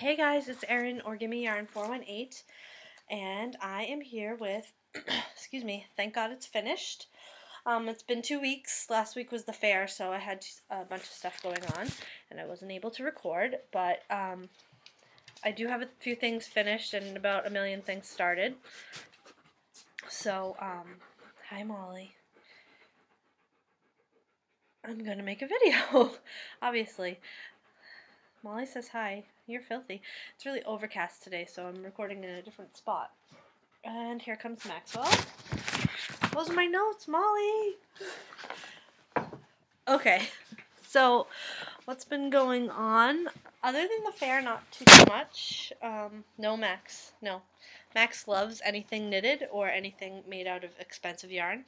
Hey guys, it's Erin or Gimme Yarn 418, and I am here with, excuse me, thank God it's finished. It's been 2 weeks. Last week was the fair, so I had a bunch of stuff going on, and I wasn't able to record, but I do have a few things finished and about a million things started. So, hi Molly. I'm gonna make a video, obviously. Molly says hi. You're filthy. It's really overcast today, so I'm recording in a different spot. And here comes Maxwell. Those are my notes, Molly! Okay, so what's been going on? Other than the fair, not too much. No Max. No. Max loves anything knitted or anything made out of expensive yarn.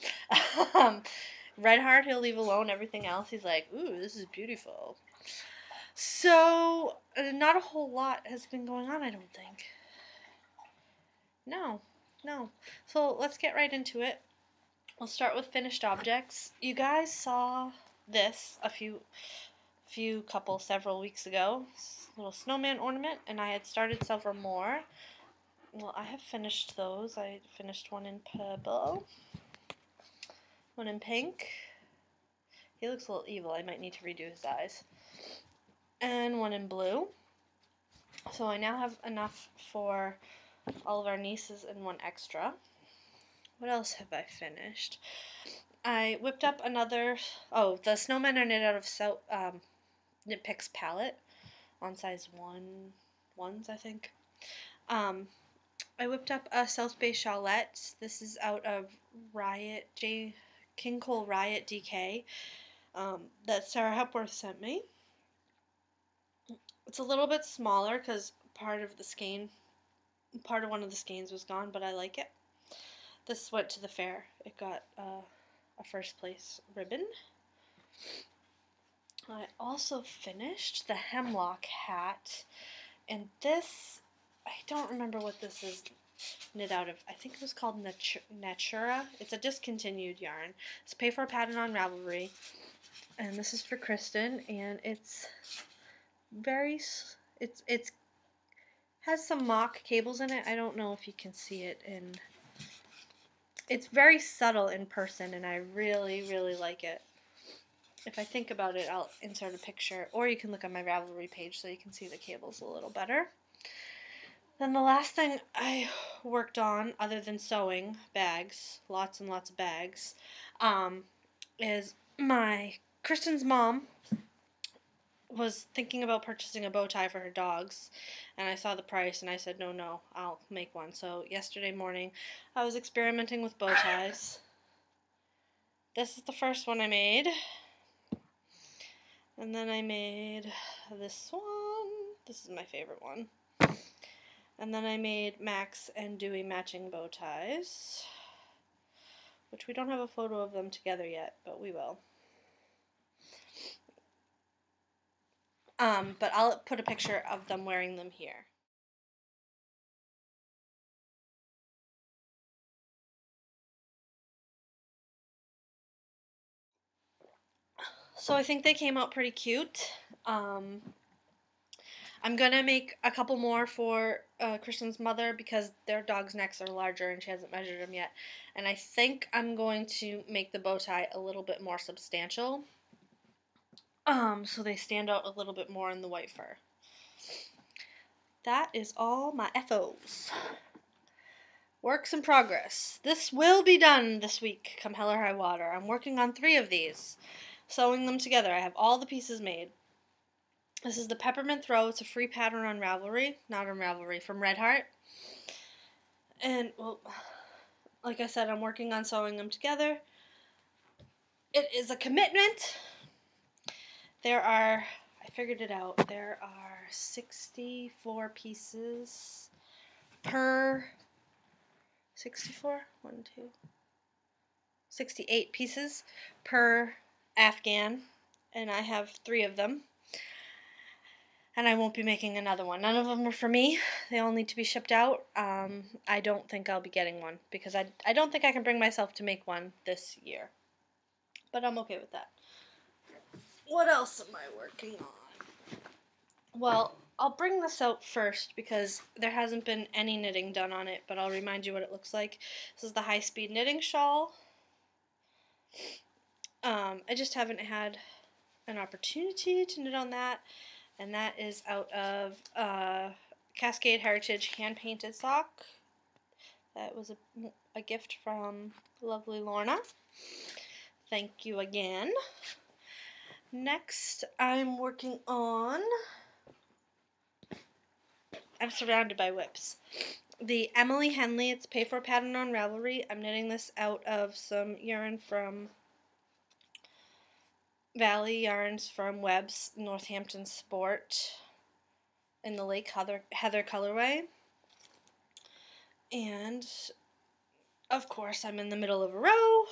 Red Heart he'll leave alone. Everything else he's like, ooh, this is beautiful. So, not a whole lot has been going on, I don't think. No. So, let's get right into it. We'll start with finished objects. You guys saw this several weeks ago. Little snowman ornament, and I had started several more. Well, I have finished those. I finished one in purple, one in pink. He looks a little evil. I might need to redo his eyes. And one in blue. So I now have enough for all of our nieces and one extra. What else have I finished? I whipped up another, the snowmen are knit out of Knit Picks palette on size 1s, I think. I whipped up a South Bay Shawlette. This is out of King Cole Riot DK that Sarah Hepworth sent me. It's a little bit smaller because part of one of the skeins was gone, but I like it. This went to the fair. It got a first place ribbon. I also finished the hemlock hat, and this, I don't remember what this is knit out of. I think it was called Natura. It's a discontinued yarn. It's pay for a pattern on Ravelry, and this is for Kristen, and it's has some mock cables in it. I don't know if you can see it it's very subtle in person, and I really, really like it. If I think about it, I'll insert a picture, or you can look on my Ravelry page so you can see the cables a little better. Then the last thing I worked on, other than sewing bags, lots and lots of bags, is Kristen's mom was thinking about purchasing a bow tie for her dogs, and I saw the price and I said, no, I'll make one. So yesterday morning I was experimenting with bow ties. This is the first one I made, and then I made this one. This is my favorite one. And then I made Max and Dewey matching bow ties, which we don't have a photo of them together yet, but we will. But I'll put a picture of them wearing them here. So I think they came out pretty cute. I'm gonna make a couple more for Kristen's mother because their dog's necks are larger and she hasn't measured them yet. And I think I'm going to make the bow tie a little bit more substantial. So they stand out a little bit more in the white fur. That is all my FOs. Works in progress. This will be done this week, come hell or high water. I'm working on 3 of these, sewing them together. I have all the pieces made. This is the Peppermint Throw. It's a free pattern on Ravelry. Not on Ravelry, from Red Heart. And, well, like I said, I'm working on sewing them together. It is a commitment. I figured it out, there are 64 pieces per 68 pieces per Afghan, and I have 3 of them, and I won't be making another one. None of them are for me. They all need to be shipped out. I don't think I'll be getting one because I don't think I can bring myself to make one this year, but I'm okay with that. What else am I working on? Well, I'll bring this out first because there hasn't been any knitting done on it, but I'll remind you what it looks like. This is the high-speed knitting shawl. I just haven't had an opportunity to knit on that, and that is out of Cascade Heritage hand-painted sock. That was a gift from lovely Lorna. Thank you again. Next, I'm working on, I'm surrounded by whips. The Emily Henley, it's pay for pattern on Ravelry. I'm knitting this out of some yarn from Valley Yarns from Webb's Northampton Sport in the Lake Heather colorway. And of course I'm in the middle of a row,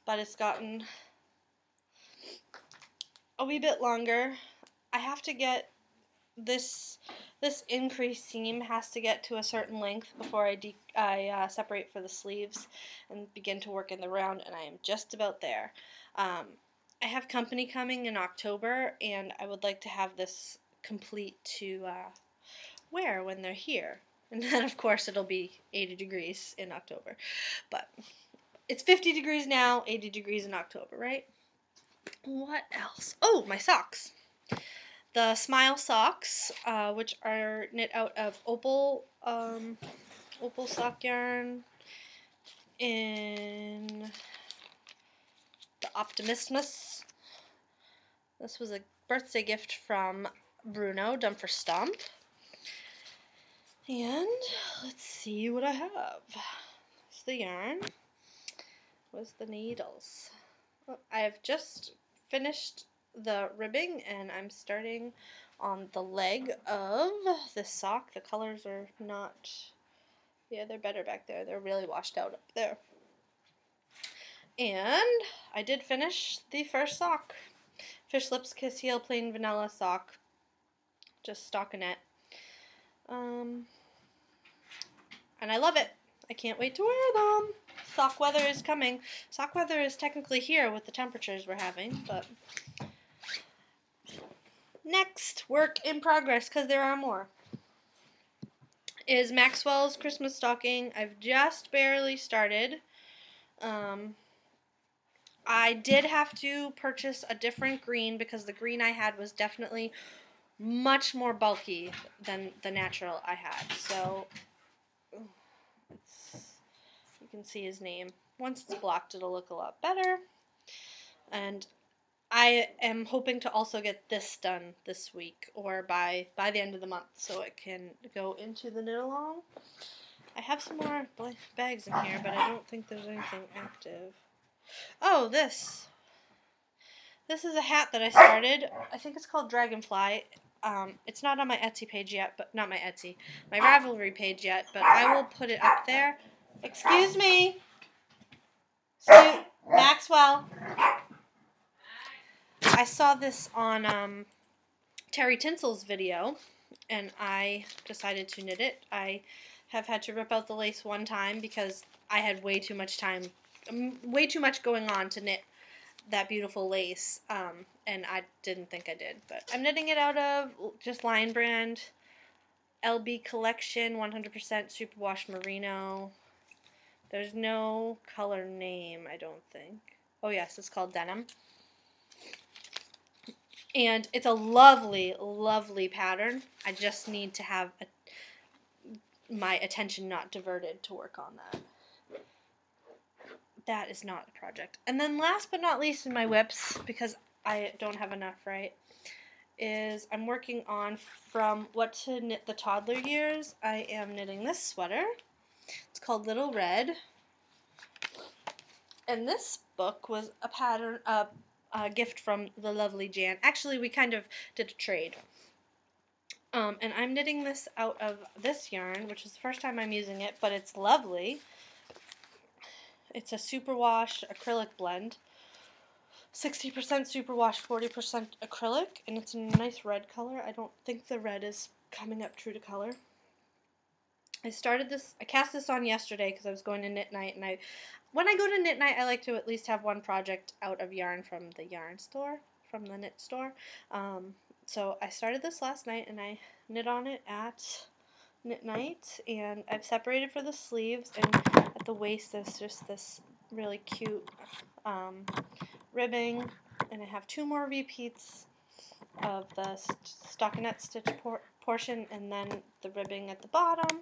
but it's gotten a wee bit longer. I have to get this increased seam has to get to a certain length before I separate for the sleeves and begin to work in the round, and I am just about there. I have company coming in October, and I would like to have this complete to wear when they're here. And then, of course, it'll be 80 degrees in October. But it's 50 degrees now, 80 degrees in October, right? What else? Oh, my socks. The Smile socks, which are knit out of opal sock yarn in the Optimismus. This was a birthday gift from Bruno, done for Stump. And let's see what I have. It's the yarn. Where's the needles? Oh, I've just finished the ribbing, and I'm starting on the leg of this sock. The colors are not, yeah, they're better back there. They're really washed out up there. And I did finish the first sock. Fish Lips Kiss Heel plain vanilla sock. Just stockinette. And I love it. I can't wait to wear them. Sock weather is coming. Sock weather is technically here with the temperatures we're having, but next, work in progress, because there are more, is Maxwell's Christmas stocking. I've just barely started. I did have to purchase a different green because the green I had was definitely much more bulky than the natural I had. So you can see his name. Once it's blocked, it'll look a lot better. And I am hoping to also get this done this week or by the end of the month so it can go into the knit along. I have some more bags in here, but I don't think there's anything active. Oh, this is a hat that I started. I think it's called Dragonfly. It's not on my Etsy page yet, but not my Etsy, my Ravelry page yet, but I will put it up there. Excuse me. Maxwell. I saw this on Terry Tinsel's video, and I decided to knit it. I have had to rip out the lace one time because I had way too much going on to knit that beautiful lace, and I didn't think I did. But I'm knitting it out of just Lion Brand, LB Collection, 100% Superwash Merino. There's no color name, I don't think. Oh yes, it's called Denim. And it's a lovely, lovely pattern. I just need to have my attention not diverted to work on that. That is not a project. And then last but not least in my whips, because I don't have enough, right, is I'm working on From What to Knit the Toddler Years. I am knitting this sweater. It's called Little Red. And this book was a pattern, a gift from the lovely Jan. Actually, we kind of did a trade. And I'm knitting this out of this yarn, which is the first time I'm using it, but it's lovely. It's a superwash acrylic blend. 60% superwash, 40% acrylic, and it's a nice red color. I don't think the red is coming up true to color. I cast this on yesterday because I was going to knit night, and when I go to knit night, I like to at least have one project out of yarn from the yarn store, from the knit store. So I started this last night, and I knit on it at knit night, and I've separated for the sleeves, and at the waist there's just this really cute ribbing, and I have 2 more repeats of the stockinette stitch portion, and then the ribbing at the bottom.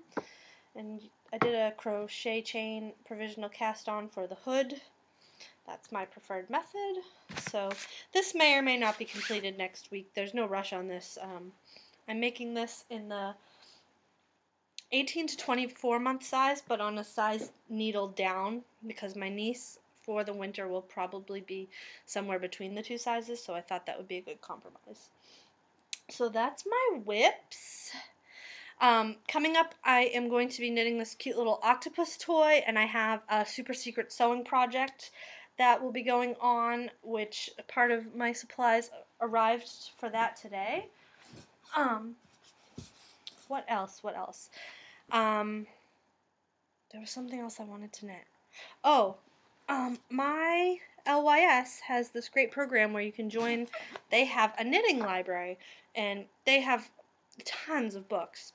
And I did a crochet chain provisional cast on for the hood. That's my preferred method. So this may or may not be completed next week. There's no rush on this. I'm making this in the 18 to 24 month size, but on a size needle down, because my niece for the winter will probably be somewhere between the 2 sizes, so I thought that would be a good compromise. So that's my whips. Coming up, I am going to be knitting this cute little octopus toy, and I have a super secret sewing project that will be going on, which part of my supplies arrived for that today. What else? There was something else I wanted to knit. Oh, my LYS has this great program where you can join. They have a knitting library, and they have tons of books.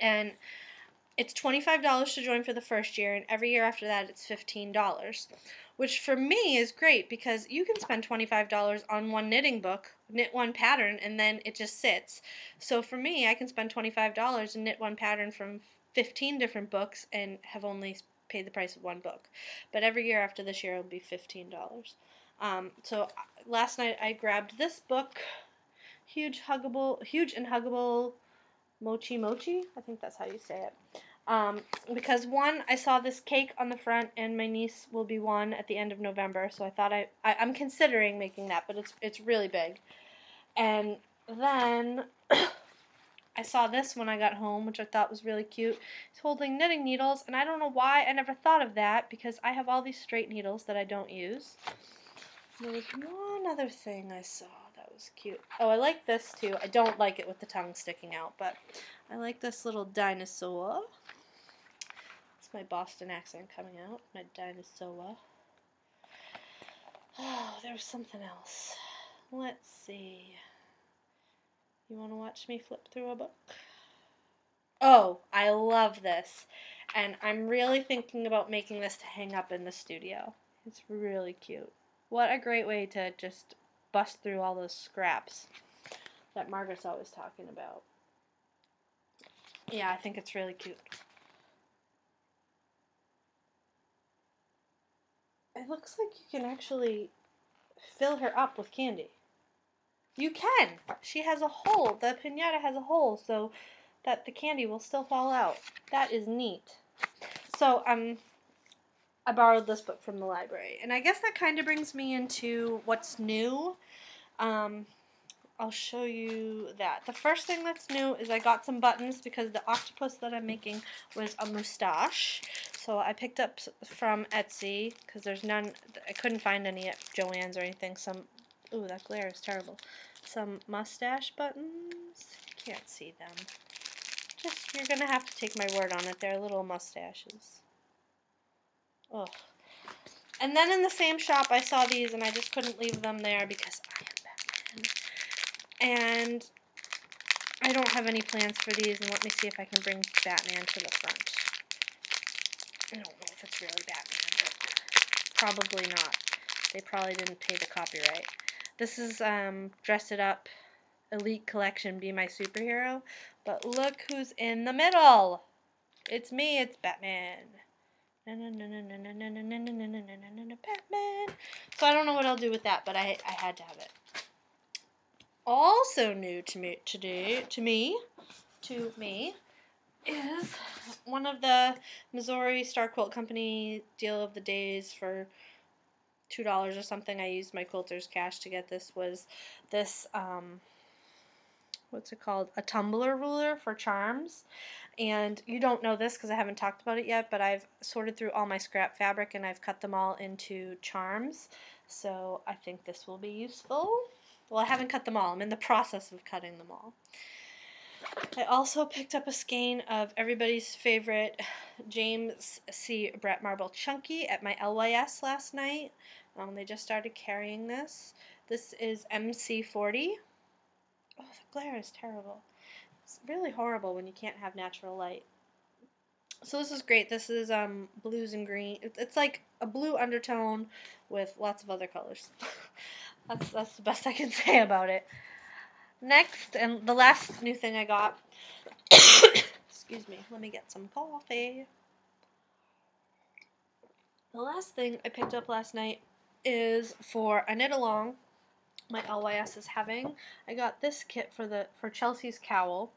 And it's $25 to join for the first year, and every year after that it's $15, which for me is great because you can spend $25 on one knitting book, knit one pattern, and then it just sits. So for me, I can spend $25 and knit one pattern from 15 different books and have only paid the price of one book. But every year after this year, it'll be $15. So last night I grabbed this book, Huge and Huggable Mochi Mochi. I think that's how you say it. Because one, I saw this cake on the front, and my niece will be 1 at the end of November, so I thought I'm considering making that, but it's really big. And then I saw this when I got home, which I thought was really cute. It's holding knitting needles, and I don't know why I never thought of that, because I have all these straight needles that I don't use. There was one other thing I saw that was cute. Oh, I like this too. I don't like it with the tongue sticking out, but I like this little dinosaur. It's my Boston accent coming out. My dinosaur. Oh, there was something else. Let's see. You want to watch me flip through a book? Oh, I love this. And I'm really thinking about making this to hang up in the studio. It's really cute. What a great way to just bust through all those scraps that Margaret's always talking about. Yeah, I think it's really cute. It looks like you can actually fill her up with candy. You can! She has a hole. The piñata has a hole so that the candy will still fall out. That is neat. So, I borrowed this book from the library. And I guess that kind of brings me into what's new. I'll show you that. The first thing that's new is I got some buttons because the octopus that I'm making was a moustache. So I picked up from Etsy because there's none, I couldn't find any at Joann's or anything. Ooh, that glare is terrible. Some mustache buttons. Can't see them. You're going to have to take my word on it. They're little mustaches. Ugh. And then in the same shop I saw these and I just couldn't leave them there because I am Batman. And I don't have any plans for these, and let me see if I can bring Batman to the front. I don't know if it's really Batman, but probably not. They probably didn't pay the copyright. This is Dress It Up Elite Collection Be My Superhero, but look who's in the middle. It's me, it's Batman. Batman. So I don't know what I'll do with that, but I had to have it. Also new to me is one of the Missouri Star Quilt Company deal of the days for $2 or something. I used my quilter's cash to get this. Was this what's it called? A tumbler ruler for charms. And you don't know this because I haven't talked about it yet, but I've sorted through all my scrap fabric and I've cut them all into charms. So I think this will be useful. Well, I haven't cut them all. I'm in the process of cutting them all. I also picked up a skein of everybody's favorite James C. Brett Marble Chunky at my LYS last night. They just started carrying this. This is MC40. Oh, the glare is terrible. It's really horrible when you can't have natural light. So this is great. This is blues and green. It's like a blue undertone with lots of other colors. That's the best I can say about it. Next, and the last new thing I got. Excuse me. Let me get some coffee. The last thing I picked up last night is for a knit along my LYS is having. I got this kit for Chelsea's cowl,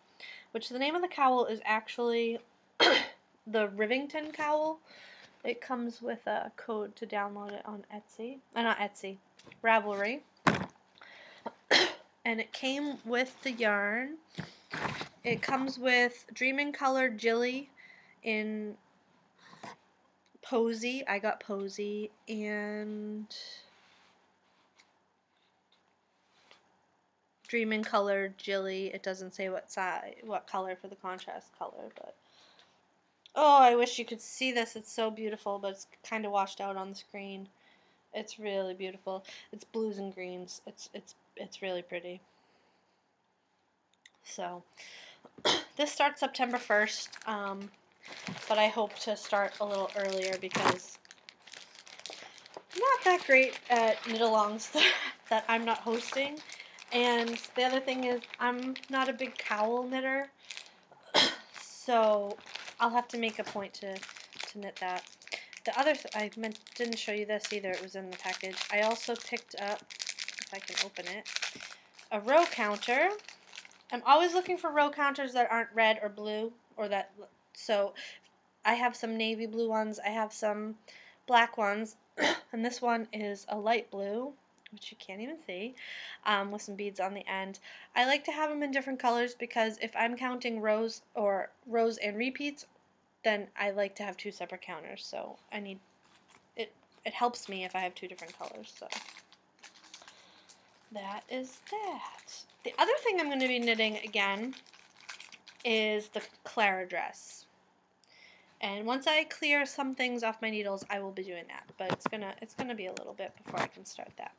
which the name of the cowl is actually the Rivington cowl. It comes with a code to download it on Etsy. Not Etsy, Ravelry. And it came with the yarn. It comes with Dream Color Jilly in Posy. I got Posy, and Dream Color Jilly. It doesn't say what color for the contrast color, but oh, I wish you could see this. It's so beautiful, but it's kind of washed out on the screen. It's really beautiful. It's blues and greens. It's really pretty. So this starts September 1st, but I hope to start a little earlier because I'm not that great at knit-alongs that I'm not hosting. And the other thing is I'm not a big cowl knitter, so I'll have to make a point to knit that. The other I didn't show you this either. It was in the package. I also picked up, if I can open it, a row counter. I'm always looking for row counters that aren't red or blue, so I have some navy blue ones. I have some black ones, and this one is a light blue, which you can't even see, with some beads on the end. I like to have them in different colors because if I'm counting rows and repeats, then I like to have two separate counters. So I need it. It helps me if I have two different colors. So that is that. The other thing I'm going to be knitting again is the Clara dress. And once I clear some things off my needles, I will be doing that. But it's gonna be a little bit before I can start that.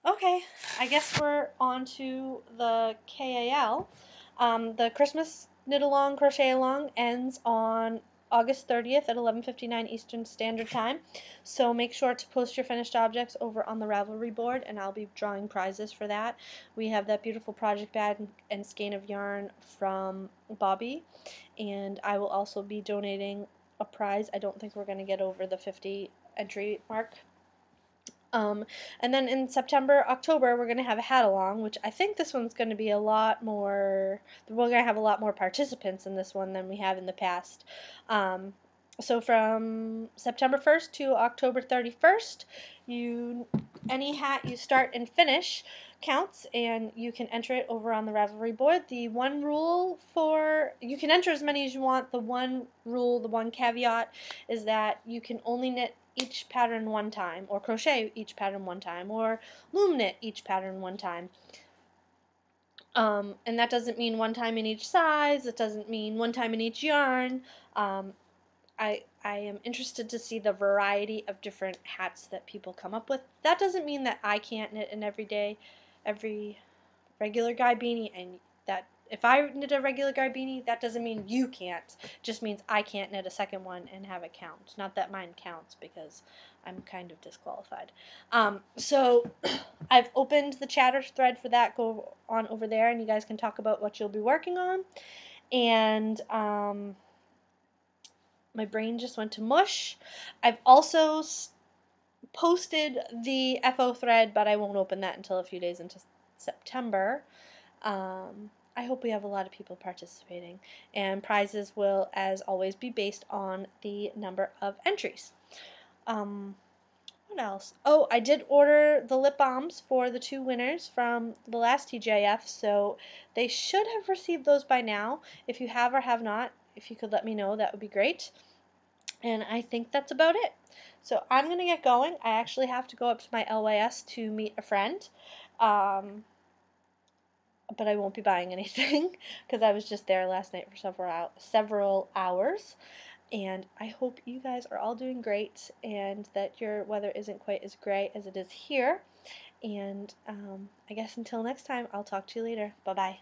Okay, I guess we're on to the KAL. The Christmas knit along, crochet along ends on August 30th at 11:59 Eastern Standard Time. So make sure to post your finished objects over on the Ravelry board, and I'll be drawing prizes for that. We have that beautiful project bag and skein of yarn from Bobby, and I will also be donating a prize. I don't think we're going to get over the 50 entry mark. And then in September, October, we're going to have a hat along, which I think this one's going to be a lot more, we're going to have a lot more participants in this one than we have in the past. So from September 1st to October 31st, any hat you start and finish counts, and you can enter it over on the Ravelry board. The one rule you can enter as many as you want. The one rule, the one caveat is that you can only knit each pattern one time, or crochet each pattern one time, or loom knit each pattern one time. And that doesn't mean one time in each size. It doesn't mean one time in each yarn. I am interested to see the variety of different hats that people come up with. That doesn't mean that I can't knit an every regular guy beanie, and that if I knit a regular guy beanie, that doesn't mean you can't. It just means I can't knit a second one and have it count. Not that mine counts, because I'm kind of disqualified. So I've opened the chatter thread for that. Go on over there, and you guys can talk about what you'll be working on. And my brain just went to mush. I've also posted the FO thread, but I won't open that until a few days into September. I hope we have a lot of people participating, and prizes will, as always, be based on the number of entries. What else? Oh, I did order the lip balms for the two winners from the last TGIF, so they should have received those by now. If you have or have not, if you could let me know, that would be great. And I think that's about it. So I'm going to get going. I actually have to go up to my LYS to meet a friend. But I won't be buying anything because I was just there last night for several hours. And I hope you guys are all doing great and that your weather isn't quite as gray as it is here. And I guess until next time, I'll talk to you later. Bye-bye.